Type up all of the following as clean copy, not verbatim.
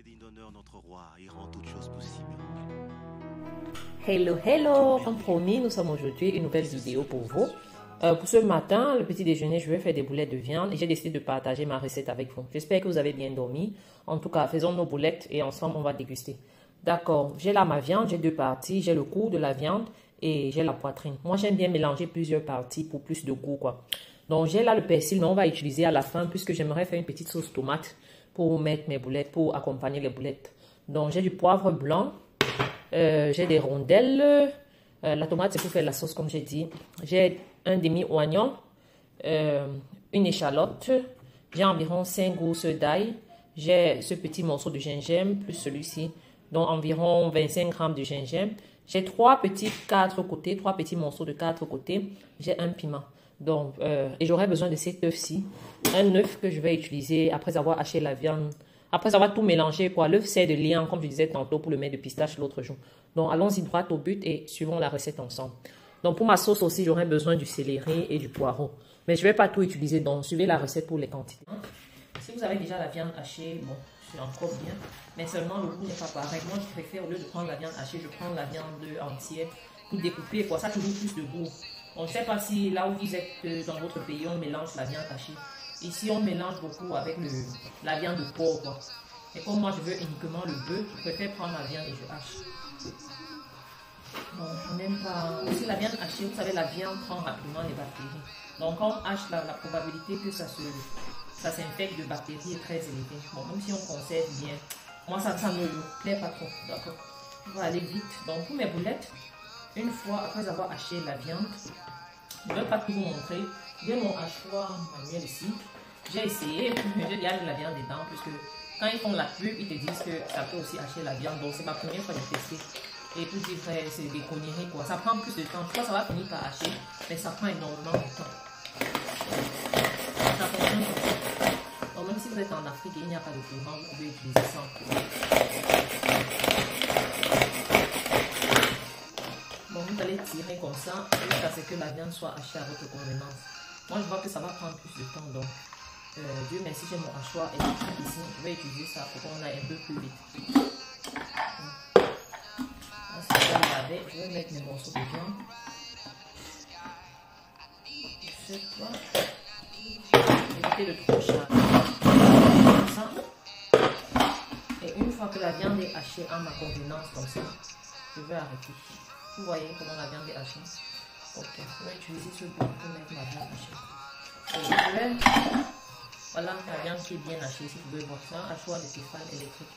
et digne d'honneur notre roi et rend toutes choses possibles. Hello, hello! Comme promis, nous sommes aujourd'hui une nouvelle vidéo pour vous. Pour ce matin, le petit déjeuner, je vais faire des boulettes de viande et j'ai décidé de partager ma recette avec vous. J'espère que vous avez bien dormi. En tout cas, faisons nos boulettes et ensemble, on va déguster. D'accord, j'ai là ma viande, j'ai deux parties. J'ai le cou de la viande et j'ai la poitrine. Moi, j'aime bien mélanger plusieurs parties pour plus de goût, quoi. Donc, j'ai là le persil, mais on va utiliser à la fin puisque j'aimerais faire une petite sauce tomate pour mettre mes boulettes, pour accompagner les boulettes. Donc, j'ai du poivre blanc. J'ai des rondelles. La tomate, c'est pour faire la sauce, comme j'ai dit. J'ai un demi-oignon, une échalote. J'ai environ 5 gousses d'ail. J'ai ce petit morceau de gingembre, plus celui-ci. Donc, environ 25 grammes de gingembre. J'ai trois petits morceaux de 4 côtés. J'ai un piment. Donc, et j'aurai besoin de cet œuf-ci. Un œuf que je vais utiliser après avoir haché la viande. Après avoir tout mélangé, quoi. L'œuf sert de liant, comme je disais tantôt, pour le mettre de pistache l'autre jour. Donc, allons-y droit au but et suivons la recette ensemble. Donc, pour ma sauce aussi, j'aurai besoin du céleri et du poireau. Mais je ne vais pas tout utiliser, donc suivez la recette pour les quantités. Si vous avez déjà la viande hachée, bon, c'est encore bien. Mais seulement, le goût n'est pas pareil. Moi, je préfère, au lieu de prendre la viande hachée, je prends la viande entière pour découper, quoi. Ça a toujours plus de goût. On ne sait pas si là où vous êtes, dans votre pays, on mélange la viande hachée. Ici, on mélange beaucoup avec la viande de porc, quoi. Et comme moi, je veux uniquement le bœuf, je préfère prendre la viande et je hache. Bon, je n'aime pas... Aussi, la viande hachée, vous savez, la viande prend rapidement les bactéries. Donc, quand on hache, la probabilité que ça s'infecte de bactéries est très élevée. Bon, même si on conserve bien, moi, ça ne me plaît pas trop. D'accord. Je vais aller vite. Donc, pour mes boulettes, une fois après avoir haché la viande, je ne vais pas tout vous montrer. J'ai mon hachoir manuel ici. J'ai essayé, j'ai déjà mis la viande dedans, puisque quand ils font la pub, ils te disent que ça peut aussi hacher la viande. Donc, c'est ma première fois de tester. Et tout dire vrai, c'est des conneries, quoi. Ça prend plus de temps. Je crois que ça va finir par hacher, mais ça prend énormément de temps. Ça fonctionne comme ça. Donc, même si vous êtes en Afrique et il n'y a pas de courant, vous pouvez utiliser ça en courant. Bon, vous allez tirer comme ça, jusqu'à ce que la viande soit hachée à votre convenance. Moi, je vois que ça va prendre plus de temps, donc Dieu merci, j'ai mon hachoir électrique ici. Je vais utiliser ça pour qu'on aille un peu plus vite. Ensuite, je vais mettre mes morceaux de viande. Cette fois, éviter de trop charger. Comme ça. Et une fois que la viande est hachée à ma convenance, comme ça, je vais arrêter. Vous voyez comment la viande est hachée? Ok, je vais utiliser ce bout pour mettre ma viande hachée. Et je vais... Voilà la viande qui est bien hachée, si vous pouvez voir ça, hachoir de Tefal électrique.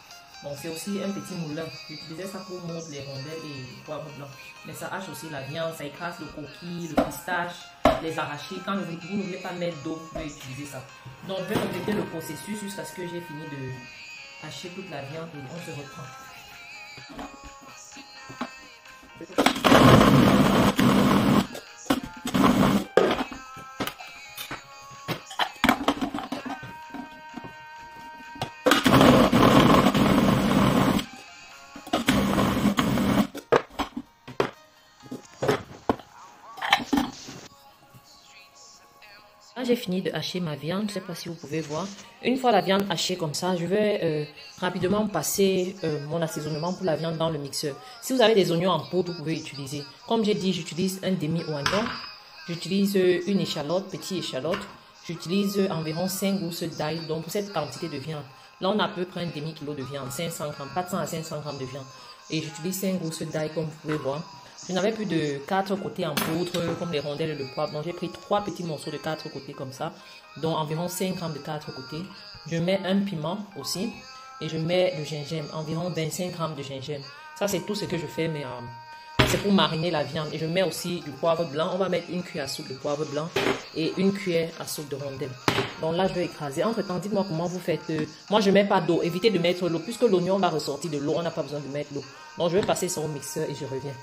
Bon, c'est aussi un petit moulin. J'utilisais ça pour mordre les rondelles et les poivres blancs. Mais ça hache aussi la viande, ça écrase le coquille, le pistache, les arrachis. Quand vous ne voulez pas mettre d'eau, vous pouvez utiliser ça. Donc, je vais répéter le processus jusqu'à ce que j'ai fini de hacher toute la viande et on se reprend. J'ai fini de hacher ma viande, je ne sais pas si vous pouvez voir. Une fois la viande hachée comme ça, je vais rapidement passer mon assaisonnement pour la viande dans le mixeur. Si vous avez des oignons en poudre, vous pouvez utiliser. Comme j'ai dit, j'utilise un demi-oignon. J'utilise une échalote, petite échalote. J'utilise environ 5 gousses d'ail. Donc pour cette quantité de viande, là on a à peu près un demi-kilo de viande, 500 grammes, 400 à 500 grammes de viande. Et j'utilise 5 gousses d'ail comme vous pouvez voir. Je n'avais plus de 4 côtés en poudre, comme les rondelles et le poivre. Donc, j'ai pris 3 petits morceaux de 4 côtés comme ça. Donc, environ 5 grammes de 4 côtés. Je mets un piment aussi. Et je mets le gingembre, environ 25 grammes de gingembre. Ça, c'est tout ce que je fais, mais c'est pour mariner la viande. Et je mets aussi du poivre blanc. On va mettre une cuillère à soupe de poivre blanc et une cuillère à soupe de rondelles. Donc là, je vais écraser. Entre-temps, dites-moi comment vous faites. Moi, je ne mets pas d'eau. Évitez de mettre l'eau. Puisque l'oignon va ressortir de l'eau, on n'a pas besoin de mettre l'eau. Donc, je vais passer ça au mixeur et je reviens.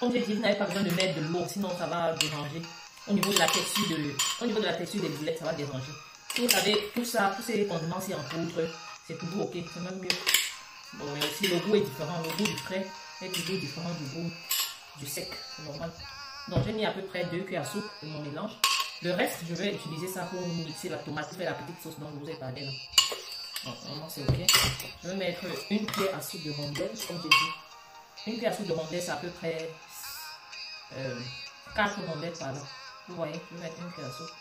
Comme j'ai dit, vous n'avez pas besoin de mettre de l'eau, sinon ça va déranger. Au niveau de la texture des boulettes, ça va déranger. Si vous avez tout ça, tous ces condiments-ci en poudre, c'est toujours ok, c'est même mieux. Bon, mais aussi le goût est différent, le goût du frais est toujours différent du goût du sec, c'est normal. Donc j'ai mis à peu près 2 cuillères à soupe de mon mélange. Le reste, je vais utiliser ça pour mixer la tomate, faire la petite sauce dont je vous ai parlé là. Donc, c'est ok. Je vais mettre une cuillère à soupe de rondelle, comme j'ai dit. Une cuillère à soupe de rondelle, c'est à peu près 4 rondelles par là. Vous voyez, je vais mettre une cuillère à soupe.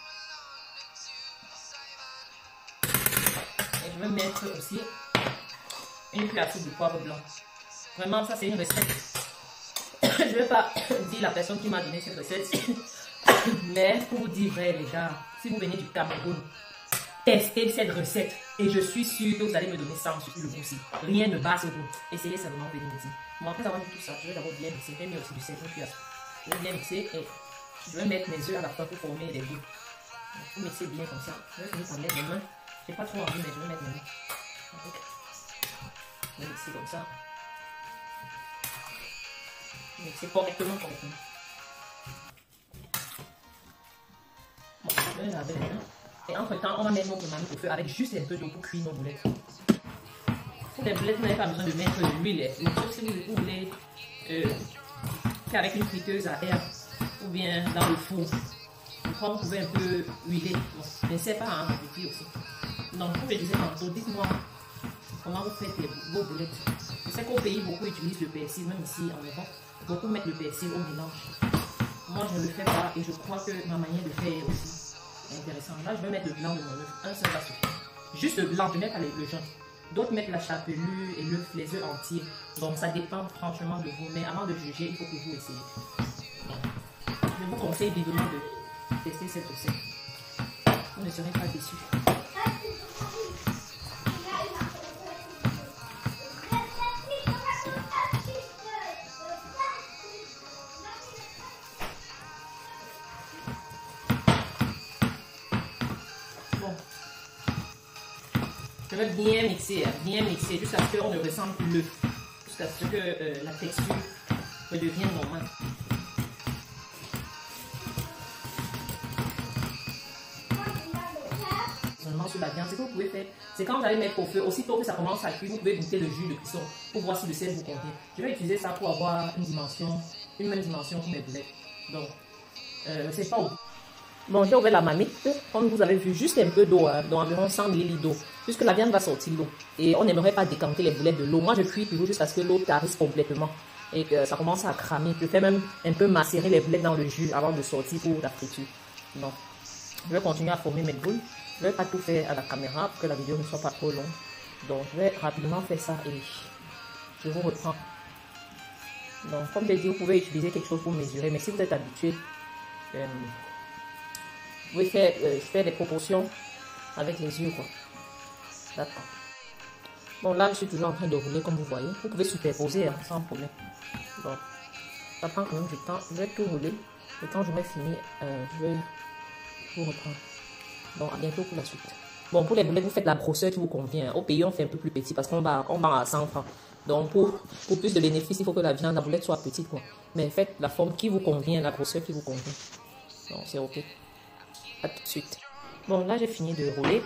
Et je vais mettre aussi une cuillère à soupe de poivre blanc. Vraiment, ça c'est une recette. Je ne vais pas dire la personne qui m'a donné cette recette. Mais pour vous dire vrai, les gars, si vous venez du Cameroun, testez cette recette. Et je suis sûre que vous allez me donner ça sur le goût aussi. Rien ne bat ce goût. Essayez seulement, venez me dire. Bon, après avoir dit tout ça, je vais d'abord bien mixer. Je vais mettre aussi du sel. Je vais bien mixer et je vais mettre mes œufs à la fois pour former les goûts. Vous mixez bien comme ça. Je vais finir par mettre mes mains. Je n'ai pas trop envie, mais je vais mettre mes mains. Je vais mixer comme ça. Mixer correctement. Bon, je vais laver les mains. Et entre temps, on va mettre notre marmite au feu avec juste un peu d'eau pour cuire nos boulettes. Pour les boulettes, vous n'avez pas besoin de mettre de l'huile. Sauf si vous voulez faire avec une friteuse à air ou bien dans le four. Vous pouvez un peu huiler. Bon, je ne sais pas, hein, je dis aussi. Donc, comme je disais tantôt, dites-moi comment vous faites vos boulettes. Je sais qu'au pays, beaucoup utilisent le persil, même ici en Europe. Beaucoup mettent le persil au mélange. Moi, je ne le fais pas et je crois que ma manière de faire est aussi intéressant. Là, je vais mettre le blanc de mon œuf. Un seul va suffire. Juste le blanc, je vais mettre le jaune. D'autres mettent la chapelure et les œufs entiers. Donc, ça dépend franchement de vous. Mais avant de juger, il faut que vous essayez. Je vous conseille vivement de tester cette recette. Vous ne serez pas déçus. Je vais bien mixer jusqu'à ce qu'on ne ressente plus l'œuf, jusqu'à ce que la texture redevienne normale. Seulement sur la viande, ce que vous pouvez faire, c'est quand vous allez mettre au feu, aussitôt que ça commence à cuire, vous pouvez goûter le jus de cuisson pour voir si le sel vous convient. Je vais utiliser ça pour avoir une même dimension pour mes boulettes. Donc, c'est pas au bout. Bon, j'ai ouvert la marmite, comme vous avez vu, juste un peu d'eau, donc environ 100 ml d'eau, puisque la viande va sortir l'eau. Et on n'aimerait pas décanter les boulettes de l'eau. Moi, je cuis toujours jusqu'à ce que l'eau tarisse complètement et que ça commence à cramer. Je fais même un peu macérer les boulettes dans le jus avant de sortir pour la friture. Donc, je vais continuer à former mes boules. Je ne vais pas tout faire à la caméra pour que la vidéo ne soit pas trop longue. Donc, je vais rapidement faire ça et je vous reprends. Donc, comme je dit, vous pouvez utiliser quelque chose pour mesurer, mais si vous êtes habitué, vous pouvez faire des proportions avec les yeux, quoi. D'accord. Bon, là, je suis toujours en train de rouler, comme vous voyez. Vous pouvez superposer, hein, sans problème. Bon, ça prend quand même du temps. Je vais tout rouler. Et quand j'aurai fini, je vais vous reprendre. Donc, à bientôt pour la suite. Bon, pour les boulettes, vous faites la grosseur qui vous convient. Au pays, on fait un peu plus petit parce qu'on va à 100 francs. Donc, pour plus de bénéfices, il faut que la boulette soit petite, quoi. Mais faites la forme qui vous convient, la grosseur qui vous convient. Donc, c'est ok. À tout de suite. Bon, là, j'ai fini de rouler.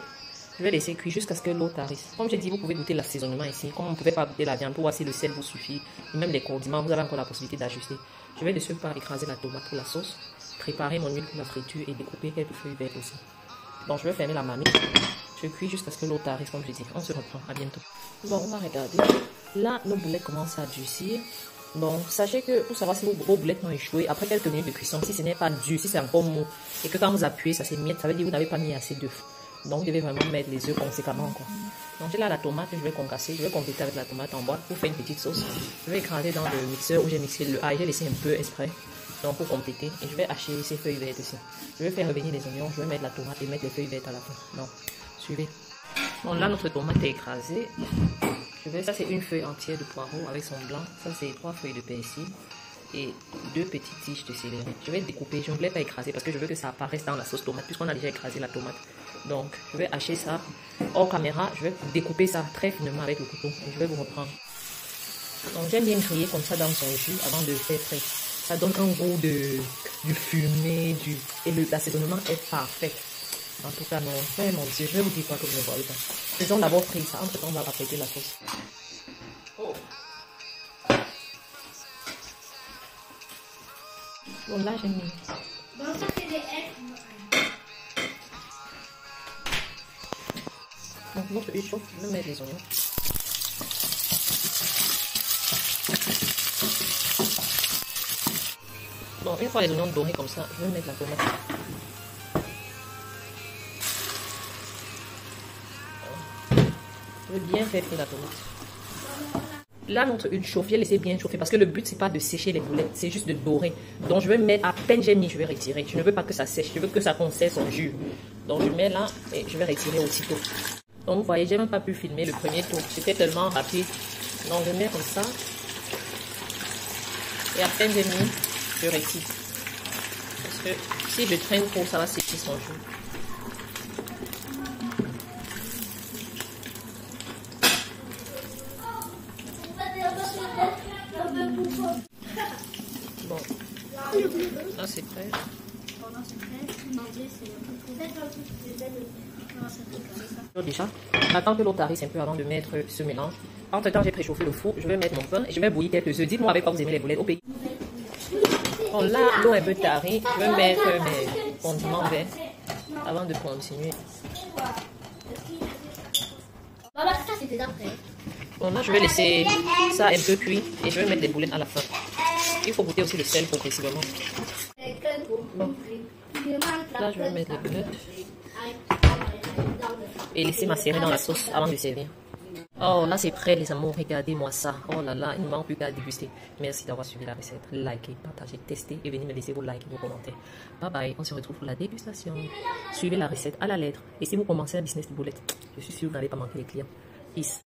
Je vais laisser cuire jusqu'à ce que l'eau tarisse. Comme j'ai dit, vous pouvez goûter l'assaisonnement ici. Comme on ne pouvait pas goûter la viande pour voir si le sel vous suffit, et même les condiments, vous avez encore la possibilité d'ajuster. Je vais de ce pas écraser la tomate pour la sauce, préparer mon huile pour la friture et découper quelques feuilles vertes aussi. Donc, je vais fermer la marmite. Je cuis jusqu'à ce que l'eau tarisse, comme je dis. On se reprend. À bientôt. Bon, on va regarder. Là, nos boulettes commencent à durcir. Bon, sachez que pour savoir si vos boulettes ont échoué, après quelques minutes de cuisson, si ce n'est pas dur, si c'est encore mou, et que quand vous appuyez, ça s'émiette, ça veut dire que vous n'avez pas mis assez d'œufs. Donc, vous devez vraiment mettre les œufs conséquemment, quoi. Donc, j'ai là la tomate que je vais concasser. Je vais compléter avec la tomate en boîte pour faire une petite sauce. Je vais écraser dans le mixeur où j'ai mixé le ail. J'ai laissé un peu exprès. Donc, pour compléter. Et je vais hacher ces feuilles vertes aussi. Je vais faire revenir les oignons. Je vais mettre la tomate et mettre les feuilles vertes à la fin. Donc, suivez. Bon, là, notre tomate est écrasée. Ça, c'est une feuille entière de poireau avec son blanc. Ça, c'est 3 feuilles de persil et 2 petites tiges de céleri. Je vais découper. Je ne voulais pas écraser parce que je veux que ça apparaisse dans la sauce tomate puisqu'on a déjà écrasé la tomate. Donc, je vais hacher ça hors caméra. Je vais découper ça très finement avec le couteau et je vais vous reprendre. Donc, j'aime bien griller comme ça dans son jus avant de faire frais. Ça donne un goût du fumé, et l'assaisonnement est parfait. En tout cas, non, mais mon Dieu, je vais vous dire quoi que vous ne voyez pas. Faisons d'abord frire ça. Entre temps, on va apprêter la sauce. Oh. Bon, là, j'ai mis. Bon, ça, c'est des ailes. Bon, notre huile chauffe, je vais mettre les oignons. Bon, une fois les oignons dorés comme ça, je vais mettre la tomate. Je vais bien faire frire la tomate. Là, notre huile chauffe, je vais laisser bien chauffer parce que le but, c'est pas de sécher les boulettes, c'est juste de dorer. Donc, je vais mettre, à peine j'ai mis, je vais retirer. Je ne veux pas que ça sèche, je veux que ça conserve son jus. Donc, je mets là et je vais retirer aussitôt. Donc, vous voyez, j'ai même pas pu filmer le premier tour. C'était tellement rapide. Donc, je mets comme ça. Et à peine j'ai mis, je retire. Parce que si je traîne trop, ça va sécher son jus. Bon, là c'est prêt. Déjà, j'attends que l'eau tarisse un peu avant de mettre ce mélange. Entre temps, j'ai préchauffé le four, je vais mettre mon pain et je vais bouillir quelques œufs. Dites-moi avec quoi vous aimez les boulettes au pays. Bon, là, l'eau est un peu tarie, je vais mettre mes condiments verts avant de continuer. Bon, là, je vais laisser ça un peu cuit et je vais mettre les boulettes à la fin. Il faut goûter aussi le sel progressivement. Bon. Là, je vais mettre les boulettes et laisser macérer dans la sauce avant de servir. Oh, là, c'est prêt, les amours. Regardez-moi ça. Oh là là, il ne manque plus qu'à déguster. Merci d'avoir suivi la recette. Likez, partagez, testez et venez me laisser vos likes et vos commentaires. Bye bye, on se retrouve pour la dégustation. Suivez la recette à la lettre. Et si vous commencez un business de boulettes, je suis sûr que vous n'allez pas manquer les clients. Peace.